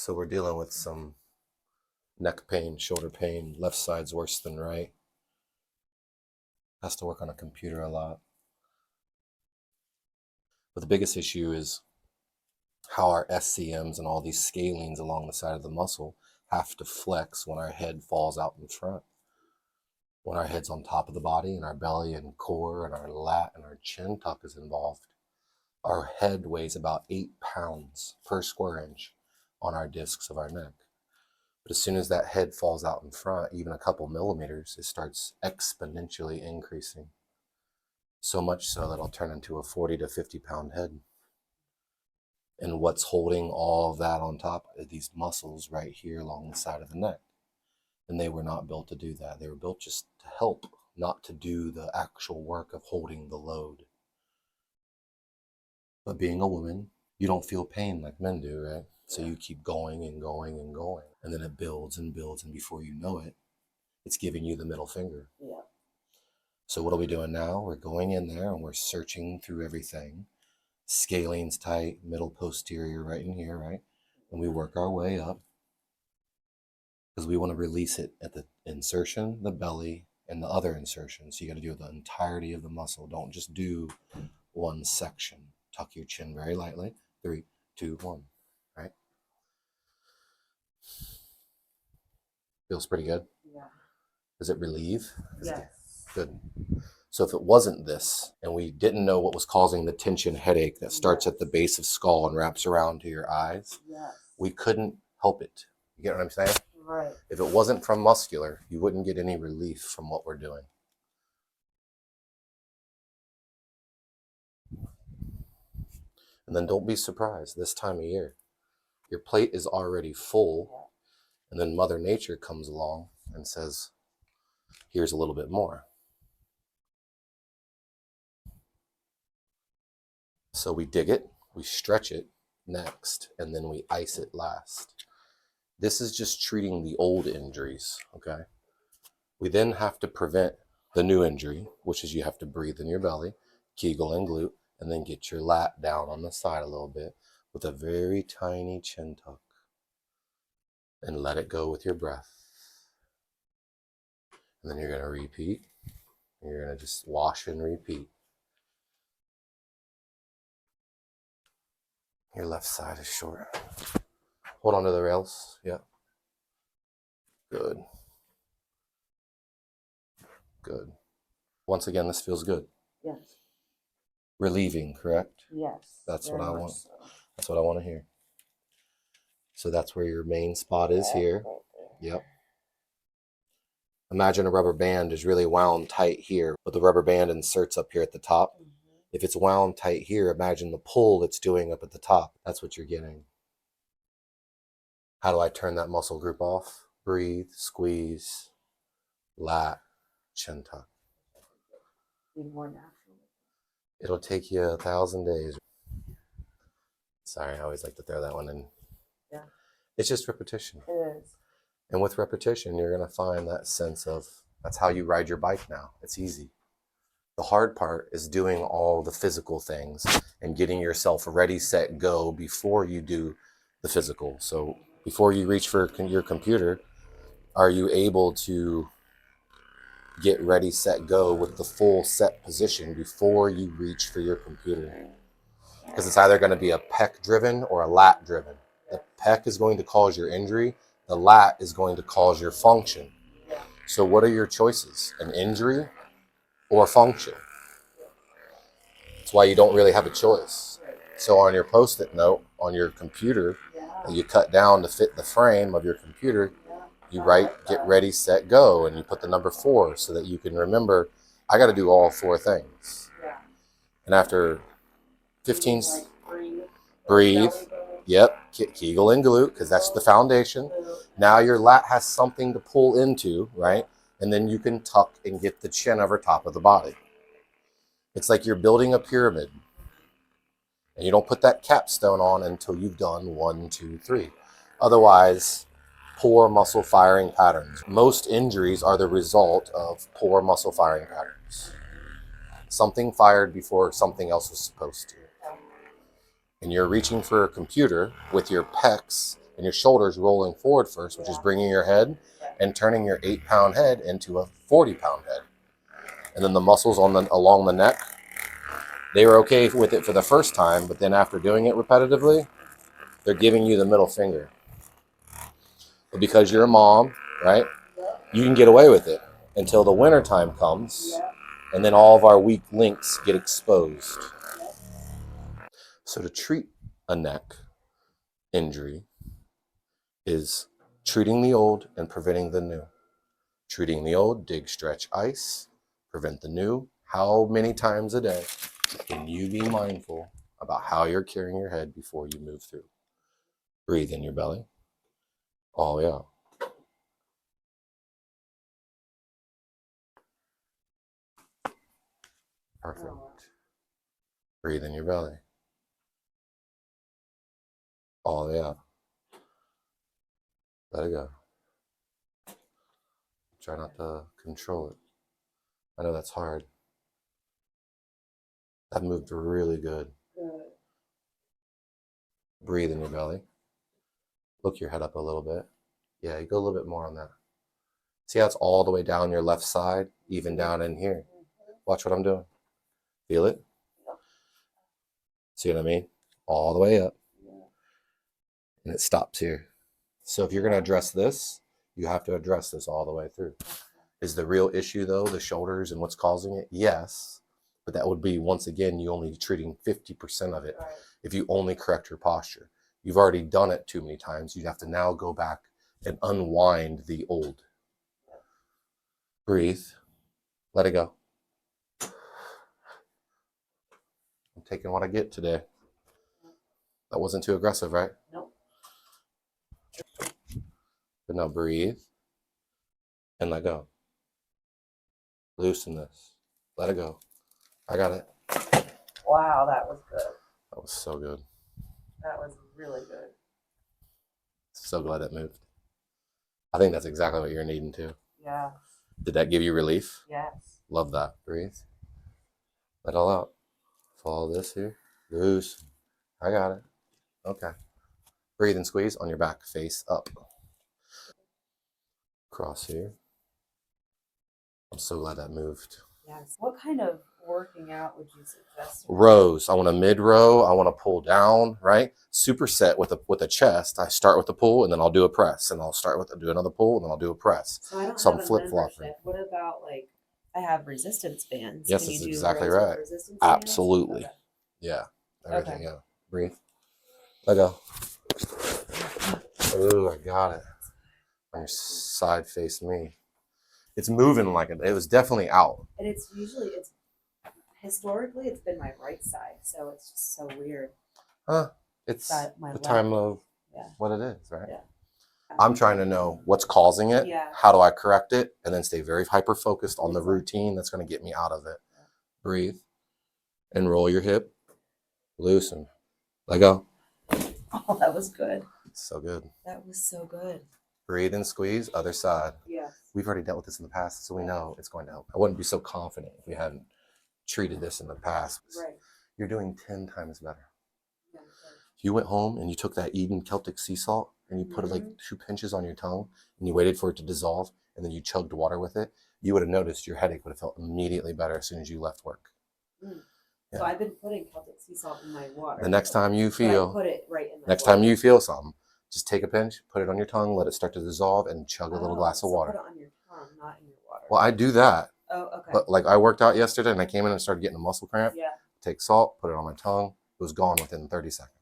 So we're dealing with some neck pain, shoulder pain, left side's worse than right. Has to work on a computer a lot. But the biggest issue is how our SCMs and all these scalenes along the side of the muscle have to flex when our head falls out in front. When our head's on top of the body and our belly and core and our lat and our chin tuck is involved, our head weighs about 8 pounds per square inch on our discs of our neck. But as soon as that head falls out in front, even a couple millimeters, it starts exponentially increasing. So much so that I'll turn into a 40 to 50 pound head. And what's holding all of that on top are these muscles right here along the side of the neck. And they were not built to do that. They were built just to help, not to do the actual work of holding the load. But being a woman, you don't feel pain like men do, right? So you keep going and going and going. And then it builds and builds. And before you know it, it's giving you the middle finger. Yeah. So what are we doing now? We're going in there and we're searching through everything. Scalene's tight, middle posterior right in here, right? And we work our way up because we want to release it at the insertion, the belly, and the other insertion. So you got to do the entirety of the muscle. Don't just do one section. Tuck your chin very lightly. 3, 2, 1, right? Feels pretty good? Yeah. Does it relieve? Yes. Good. So if it wasn't this, and we didn't know what was causing the tension headache that starts at the base of skull and wraps around to your eyes, we couldn't help it. You get what I'm saying? Right. If it wasn't from muscular, you wouldn't get any relief from what we're doing. And then don't be surprised this time of year. Your plate is already full, and then Mother Nature comes along and says, here's a little bit more. So we dig it, we stretch it next, and then we ice it last. This is just treating the old injuries, okay? We then have to prevent the new injury, which is you have to breathe in your belly, Kegel and glute, and then get your lat down on the side a little bit with a very tiny chin tuck. And let it go with your breath. And then you're going to repeat. You're going to just wash and repeat. Your left side is short. Hold on to the rails. Yeah. Good. Good. Once again, this feels good. Yes. Relieving, correct? Yes. That's what I want. So. That's what I want to hear. So that's where your main spot is here. Yep. Imagine a rubber band is really wound tight here, but the rubber band inserts up here at the top. Mm-hmm. If it's wound tight here, imagine the pull it's doing up at the top. That's what you're getting. How do I turn that muscle group off? Breathe, squeeze, lat, chin tuck. Be more natural. It'll take you 1,000 days. Sorry, I always like to throw that one in. Yeah. It's just repetition. It is. And with repetition, you're going to find that sense of, that's how you ride your bike now. It's easy. The hard part is doing all the physical things and getting yourself ready, set, go before you do the physical. So before you reach for your computer, are you able to get ready, set, go with the full set position before you reach for your computer? Because it's either going to be a pec driven or a lat driven. The pec is going to cause your injury. The lat is going to cause your function. So what are your choices? An injury or function? That's why you don't really have a choice. So on your post-it note on your computer that you cut down to fit the frame of your computer, you write get ready, set, go, and you put the number 4 so that you can remember, I got to do all 4 things. And after 15, breathe, yep, Kegel and glute, because that's the foundation. Now your lat has something to pull into, right? And then you can tuck and get the chin over top of the body. It's like you're building a pyramid. And you don't put that capstone on until you've done 1, 2, 3. Otherwise, poor muscle firing patterns. Most injuries are the result of poor muscle firing patterns. Something fired before something else was supposed to. And you're reaching for a computer with your pecs and your shoulders rolling forward first, which is bringing your head and turning your 8-pound head into a 40-pound head. And then the muscles along the neck, they were okay with it for the first time, but then after doing it repetitively, they're giving you the middle finger. But because you're a mom, right, you can get away with it until the winter time comes, and then all of our weak links get exposed. So to treat a neck injury is treating the old and preventing the new. Treating the old, dig, stretch, ice, prevent the new. How many times a day can you be mindful about how you're carrying your head before you move through? Breathe in your belly. All out. Perfect. Breathe in your belly. All out. Let it go. Try not to control it. I know that's hard. That moved really good. Breathe in your belly. Look your head up a little bit. Yeah, you go a little bit more on that. See how it's all the way down your left side, even down in here. Watch what I'm doing. Feel it? See what I mean? All the way up. And it stops here. So if you're going to address this, you have to address this all the way through. Is the real issue, though, the shoulders and what's causing it? Yes. But that would be, once again, you only treating 50% of it if you only correct your posture. You've already done it too many times. You have to now go back and unwind the old. Breathe. Let it go. I'm taking what I get today. That wasn't too aggressive, right? Nope. But now breathe and let go. Loosen this. Let it go. I got it. Wow, that was good. That was so good. That was really good. So glad that moved. I think that's exactly what you're needing too. Yeah. Did that give you relief? Yes. Love that. Breathe. Let it all out. Follow this here. Loose. I got it. Okay. Breathe and squeeze on your back. Face up. Cross here. I'm so glad that moved. Yes. What kind of working out would you suggest? Rows. I want a mid row. I want to pull down, right? Superset with a chest. I start with the pull and then I'll do a press, and I'll do another pull and then I'll do a press. So I don't So have I'm a flip-flopping. membership. What about, like, I have resistance bands? Yes, Can you that's do exactly rows with right. resistance bands? Absolutely. Okay. Yeah. Everything. Okay. Yeah. Breathe. Let go. Ooh, I got it. On your side face me. It's moving like it was definitely out. And historically it's been my right side, so it's just so weird. It's the the time of Yeah. what it is, right? Yeah. I'm trying to know what's causing it. Yeah. How do I correct it? And then stay very hyper focused on the routine that's going to get me out of it. Yeah. Breathe and roll your hip. Loosen. Let go. Oh, that was good. So good. That was so good. Breathe and squeeze. Other side. Yes. We've already dealt with this in the past, so we know it's going to help. I wouldn't be so confident if we hadn't treated this in the past. Right. You're doing 10 times better. Yeah, If you went home and you took that Eden Celtic sea salt and you put it like 2 pinches on your tongue and you waited for it to dissolve and then you chugged water with it, you would have noticed your headache would have felt immediately better as soon as you left work. Mm. Yeah. So I've been putting Celtic sea salt in my water. The next time you feel, put it right in my next water. time you feel something, just take a pinch, put it on your tongue, let it start to dissolve, and chug a little glass of water. Put it on your tongue, not in your water. Well, I do that. Oh, okay. But like I worked out yesterday and I came in and started getting a muscle cramp. Yeah. Take salt, put it on my tongue. It was gone within 30 seconds.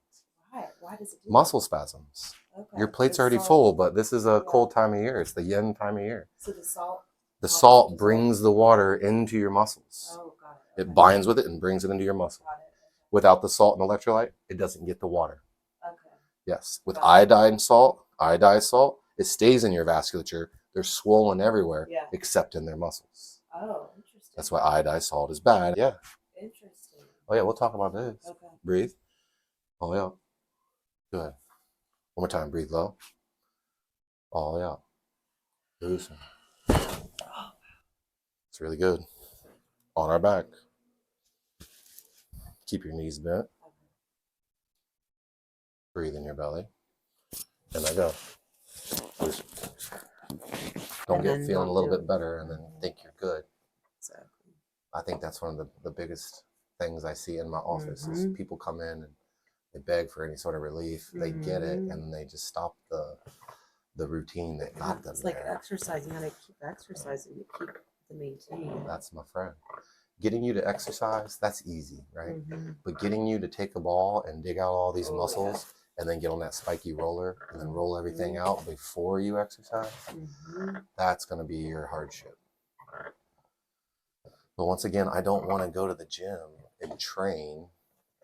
Why does it do Muscle spasms. Okay. Your plate's already full, but this is a cold time of year. It's the yin time of year. So the salt? The salt brings the water into your muscles. Oh, got it. It binds with it and brings it into your muscle. Got it. Without the salt and electrolyte, it doesn't get the water. Okay. Yes. With iodized salt, it stays in your vasculature. They're swollen everywhere except in their muscles. Oh, interesting. That's why iodized salt is bad. Yeah. Interesting. Oh, yeah. We'll talk about this. Okay. Breathe. All out. Good. One more time. Breathe low. All out. Loosen. It's really good. On our back. Keep your knees bent. Breathe in your belly. And I go. Just don't And get then feeling a don't little do bit it. better and then think you're good. Exactly. I think that's one of the biggest things I see in my office is Mhm. people come in and they beg for any sort of relief. They get it Mhm. and they just stop the routine that got them It's like there. exercise. You gotta keep exercising to keep the maintain. That's my friend. Getting you to exercise, that's easy, right? Mhm. But getting you to take a ball and dig out all these Oh, muscles and then get on that spiky roller and then roll everything Mhm. out before you exercise, Mhm. that's going to be your hardship. But once again, I don't want to go to the gym and train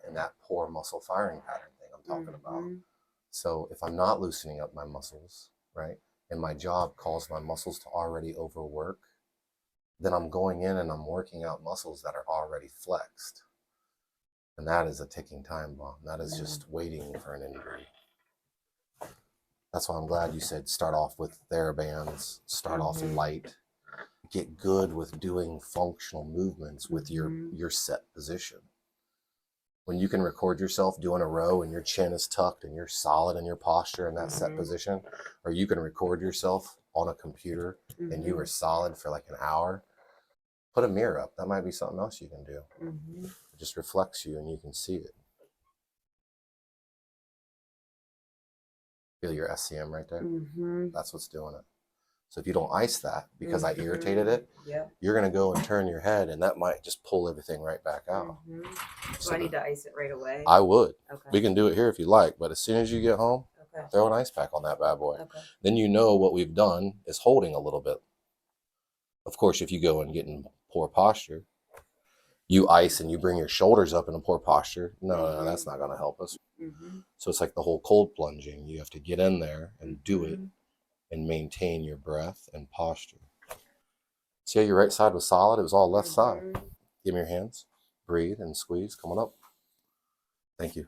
in that poor muscle firing pattern thing I'm talking about. Mhm. So if I'm not loosening up my muscles, right, and my job calls my muscles to already overwork, then I'm going in and I'm working out muscles that are already flexed. And that is a ticking time bomb. That is just waiting for an injury. That's why I'm glad you said start off with TheraBands, start off light, get good with doing functional movements with your set position. When you can record yourself doing a row and your chin is tucked and you're solid in your posture in that set position, or you can record yourself on a computer and you are solid for like an hour, put a mirror up. That might be something else you can do. It just reflects you and you can see it. Feel your SCM right there? That's what's doing it. So if you don't ice that, because I irritated it, you're going to go and turn your head and that might just pull everything right back out. So I need to ice it right away? I would. Okay. We can do it here if you like, but as soon as you get home, throw an ice pack on that bad boy. Okay. Then you know what we've done is holding a little bit. Of course, if you go and get in poor posture, you ice and you bring your shoulders up in a poor posture. No, that's not going to help us. So it's like the whole cold plunging. You have to get in there and do it and maintain your breath and posture. See how your right side was solid? It was all left side. Give me your hands. Breathe and squeeze. Come on up. Thank you.